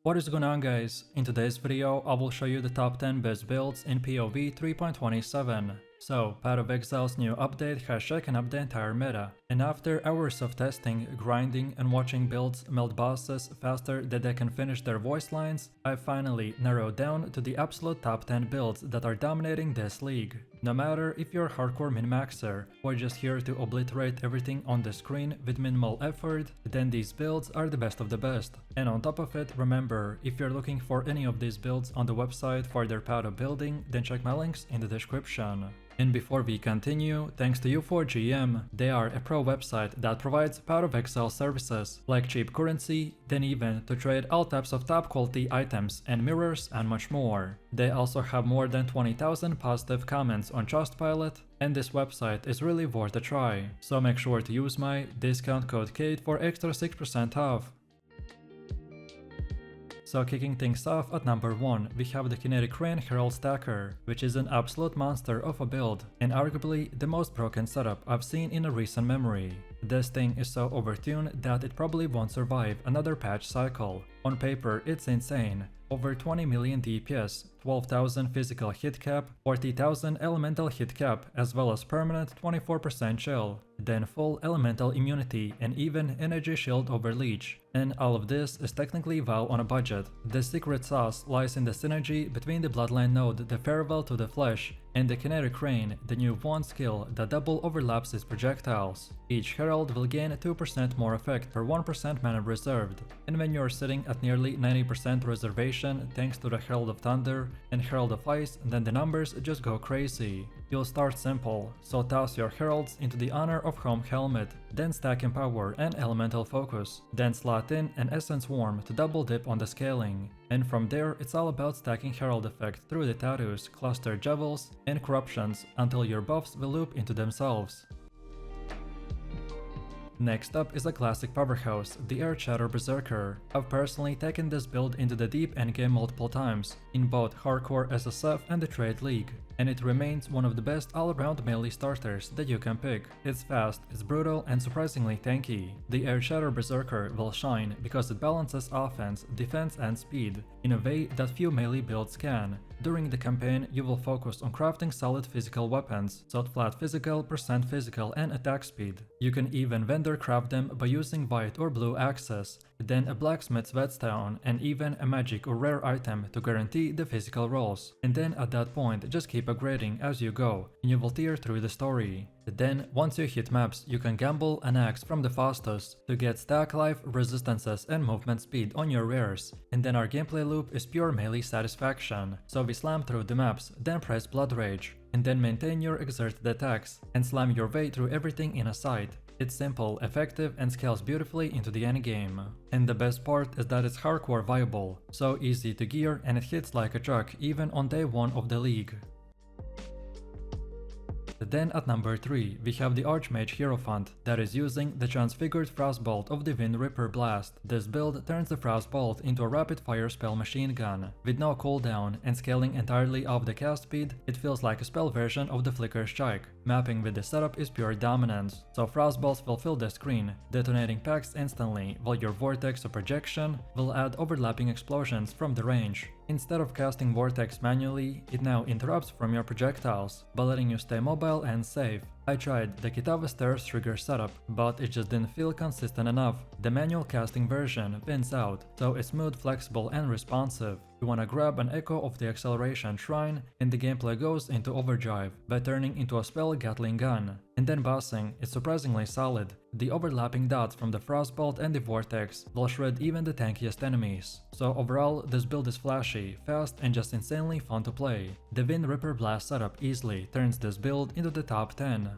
What is going on, guys? In today's video I will show you the top 10 best builds in POE 3.27. So, Path of Exile's new update has shaken up the entire meta, and after hours of testing, grinding and watching builds melt bosses faster than they can finish their voice lines, I finally narrowed down to the absolute top 10 builds that are dominating this league. No matter if you're a hardcore min-maxer or just here to obliterate everything on the screen with minimal effort, then these builds are the best of the best. And on top of it, remember, if you're looking for any of these builds on the website for their path of building, then check my links in the description. And before we continue, thanks to U4GM, they are a pro website that provides Path of Exile services like cheap currency, then even to trade all types of top quality items and mirrors and much more. They also have more than 20,000 positive comments on Trustpilot, and this website is really worth a try. So make sure to use my discount code KAID for extra 6% off. So kicking things off at number 1, we have the Kinetic Herald Stacker, which is an absolute monster of a build, and arguably the most broken setup I've seen in a recent memory. This thing is so overtuned that it probably won't survive another patch cycle. On paper it's insane, over 20 million DPS, 12,000 physical hit cap, 40,000 elemental hit cap, as well as permanent 24% chill, then full elemental immunity and even energy shield over leech. And all of this is technically WoW on a budget. The secret sauce lies in the synergy between the Bloodline node, the Farewell to the Flesh, and the Kinetic Rain, the new wand skill that double overlaps its projectiles. Each herald will gain 2% more effect per 1% mana reserved, and when you're sitting at nearly 90% reservation thanks to the Herald of Thunder and Herald of Ice, then the numbers just go crazy. You'll start simple, so toss your heralds into the Honor of Home Helmet, then stack Empower and Elemental Focus, then slot in an Essence Worm to double dip on the scaling. And from there it's all about stacking Herald effect through the tattoos, cluster Jevels, and corruptions until your buffs will loop into themselves. Next up is a classic powerhouse, the Earthshatter Berserker. I've personally taken this build into the deep endgame multiple times, in both hardcore SSF and the trade league, and it remains one of the best all-around melee starters that you can pick. It's fast, it's brutal and surprisingly tanky. The Earthshatter Berserker will shine because it balances offense, defense and speed in a way that few melee builds can. During the campaign, you will focus on crafting solid physical weapons, so flat physical, percent physical and attack speed. You can even vendor craft them by using white or blue axes, then a blacksmith's whetstone and even a magic or rare item to guarantee the physical rolls. And then at that point just keep upgrading as you go and you will tear through the story. Then once you hit maps, you can gamble an axe from the fastest to get stack life, resistances and movement speed on your rares. And then our gameplay loop is pure melee satisfaction, so we slam through the maps, then press Blood Rage, and then maintain your exerted attacks and slam your way through everything in a sight. It's simple, effective and scales beautifully into the endgame. And the best part is that it's hardcore viable, so easy to gear and it hits like a truck even on day 1 of the league. Then at number 3, we have the Archmage Hierophant that is using the transfigured Frostbolt of the Wind Ripper Blast. This build turns the Frostbolt into a rapid fire spell machine gun. With no cooldown and scaling entirely off the cast speed, it feels like a spell version of the Flicker Strike. Mapping with the setup is pure dominance, so Frostbolts will fill the screen, detonating packs instantly, while your Vortex of Projection will add overlapping explosions from the range. Instead of casting Vortex manually, it now interrupts from your projectiles, by letting you stay mobile and safe. I tried the Kitava Stairs trigger setup, but it just didn't feel consistent enough. The manual casting version wins out, so it's smooth, flexible and responsive. You wanna grab an echo of the acceleration shrine and the gameplay goes into overdrive by turning into a spell Gatling gun. And then bossing is surprisingly solid. The overlapping dots from the Frostbolt and the Vortex will shred even the tankiest enemies. So overall, this build is flashy, fast and just insanely fun to play. The Wind Ripper Blast setup easily turns this build into the top 10.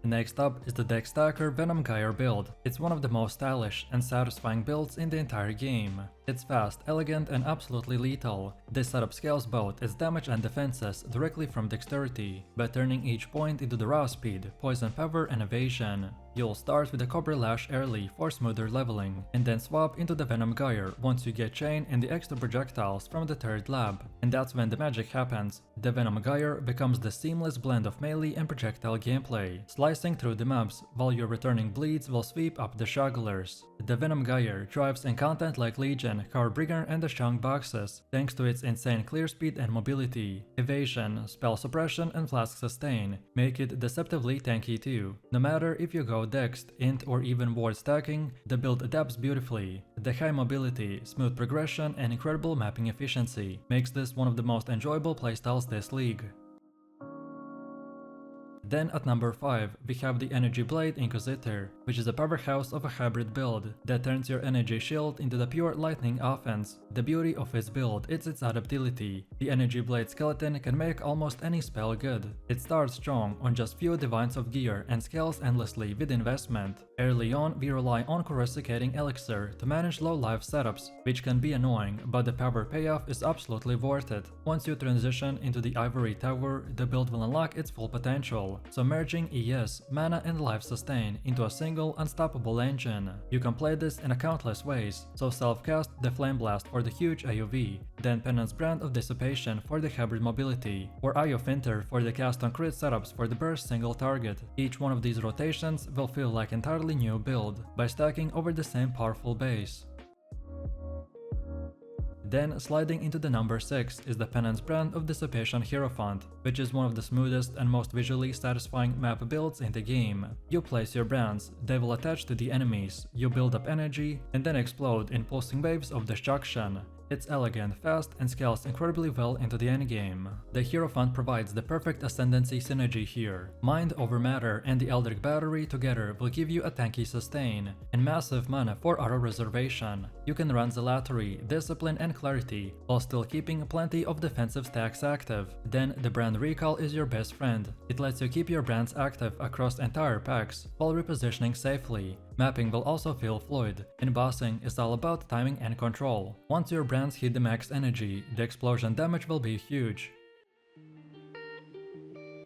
Next up is the Deck Stacker Venom Gyre build. It's one of the most stylish and satisfying builds in the entire game. It's fast, elegant and absolutely lethal. This setup scales both its damage and defenses directly from dexterity, by turning each point into the raw speed, poison power and evasion. You'll start with the Cobra Lash early for smoother leveling, and then swap into the Venom Gyre once you get Chain and the extra projectiles from the third lab, and that's when the magic happens. The Venom Gyre becomes the seamless blend of melee and projectile gameplay, slicing through the mobs, while your returning bleeds will sweep up the jugglers. The Venom Gyre thrives in content like Legion, Carbrigger and the Shang boxes, thanks to its insane clear speed and mobility. Evasion, spell suppression and flask sustain make it deceptively tanky too. No matter if you go Dext, Int or even ward stacking, the build adapts beautifully. The high mobility, smooth progression and incredible mapping efficiency makes this one of the most enjoyable playstyles this league. Then at number 5, we have the Energy Blade Inquisitor, which is a powerhouse of a hybrid build that turns your energy shield into the pure lightning offense. The beauty of its build is its adaptability. The Energy Blade skeleton can make almost any spell good. It starts strong on just few divines of gear and scales endlessly with investment. Early on, we rely on coruscating elixir to manage low life setups, which can be annoying, but the power payoff is absolutely worth it. Once you transition into the Ivory Tower, the build will unlock its full potential, so merging ES, mana and life sustain into a single unstoppable engine. You can play this in countless ways, so self-cast the Flame Blast for the huge AoV, then Penance Brand of Dissipation for the hybrid mobility, or Eye of Winter for the cast on crit setups for the burst single target. Each one of these rotations will feel like entirely new build, by stacking over the same powerful base. Then sliding into the number 6 is the Penance Brand of Dissipation Hierophant, which is one of the smoothest and most visually satisfying map builds in the game. You place your brands, they will attach to the enemies, you build up energy, and then explode in pulsing waves of destruction. It's elegant, fast, and scales incredibly well into the endgame. The Hierophant provides the perfect ascendancy synergy here. Mind over Matter and the Eldritch Battery together will give you a tanky sustain, and massive mana for auto reservation. You can run Zealotry, Discipline and Clarity, while still keeping plenty of defensive stacks active. Then the Brand Recall is your best friend. It lets you keep your brands active across entire packs, while repositioning safely. Mapping will also feel fluid, and bossing is all about timing and control. Once your brands hit the max energy, the explosion damage will be huge.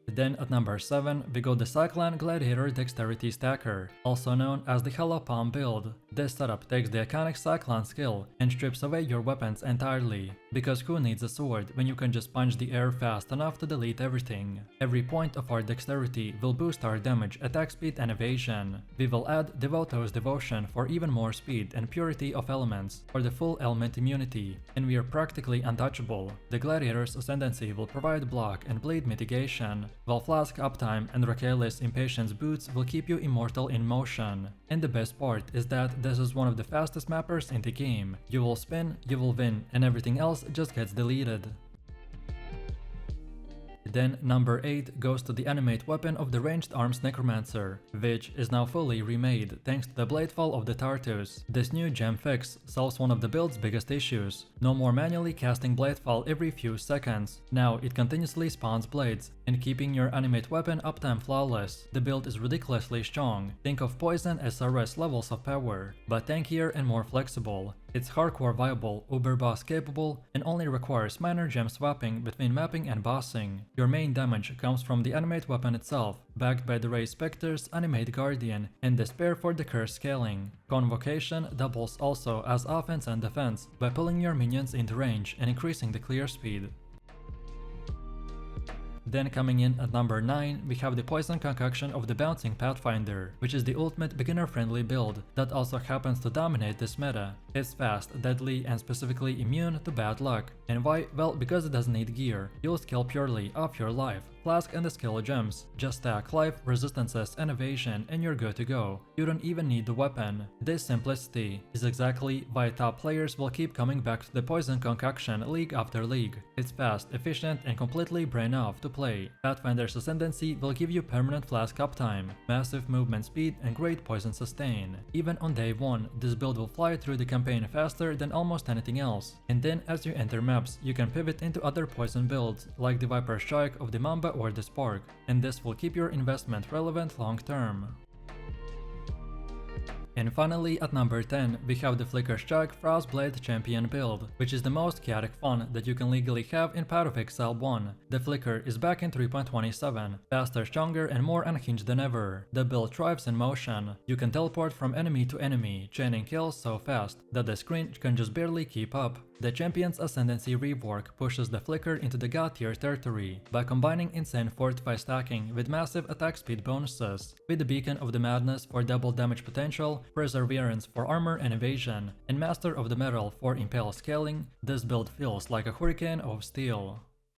Then at number 7, we got the Cyclone Gladiator Dexterity Stacker, also known as the Hollow Palm build. This setup takes the iconic Cyclone skill and strips away your weapons entirely, because who needs a sword when you can just punch the air fast enough to delete everything? Every point of our dexterity will boost our damage, attack speed and evasion. We will add Devoto's Devotion for even more speed and purity of elements for the full element immunity, and we are practically untouchable. The Gladiator's Ascendancy will provide block and bleed mitigation, while Flask Uptime and Rakele's Impatience boots will keep you immortal in motion. And the best part is that this is one of the fastest mappers in the game. You will spin, you will win, and everything else just gets deleted. Then number 8 goes to the Animate weapon of the Ranged Arms Necromancer, which is now fully remade thanks to the Bladefall of the Tartus. This new gem fix solves one of the build's biggest issues. No more manually casting Bladefall every few seconds. Now it continuously spawns blades, and keeping your Animate weapon uptime flawless. The build is ridiculously strong. Think of Poison SRS levels of power, but tankier and more flexible. It's hardcore viable, uber boss capable, and only requires minor gem swapping between mapping and bossing. Your main damage comes from the Animate weapon itself, backed by the Ray Spectre's Animate Guardian and Despair for the curse scaling. Convocation doubles also as offense and defense by pulling your minions into range and increasing the clear speed. Then coming in at number 9, we have the Poison Concoction of the Bouncing Pathfinder, which is the ultimate beginner-friendly build that also happens to dominate this meta. It's fast, deadly, and specifically immune to bad luck. And why? Well, because it doesn't need gear. You'll skill purely off your life, flask and the skill gems. Just stack life, resistances, and evasion, and you're good to go. You don't even need the weapon. This simplicity is exactly why top players will keep coming back to the Poison Concoction league after league. It's fast, efficient, and completely brain-off to play. Pathfinder's Ascendancy will give you permanent flask uptime, massive movement speed, and great poison sustain. Even on day 1, this build will fly through the campaign faster than almost anything else. And then as you enter maps, you can pivot into other poison builds, like the Viper Strike of the Mamba or the Spark, and this will keep your investment relevant long term. And finally, at number 10, we have the Flicker's Chuck Frostblade Champion build, which is the most chaotic fun that you can legally have in Path of Exile 1. The Flicker is back in 3.27, faster, stronger, and more unhinged than ever. The build thrives in motion. You can teleport from enemy to enemy, chaining kills so fast that the screen can just barely keep up. The Champion's Ascendancy rework pushes the Flicker into the God tier territory by combining insane fortify stacking with massive attack speed bonuses, with the Beacon of the Madness for double damage potential, Perseverance for armor and evasion, and Master of the Metal for impale scaling. This build feels like a hurricane of steel.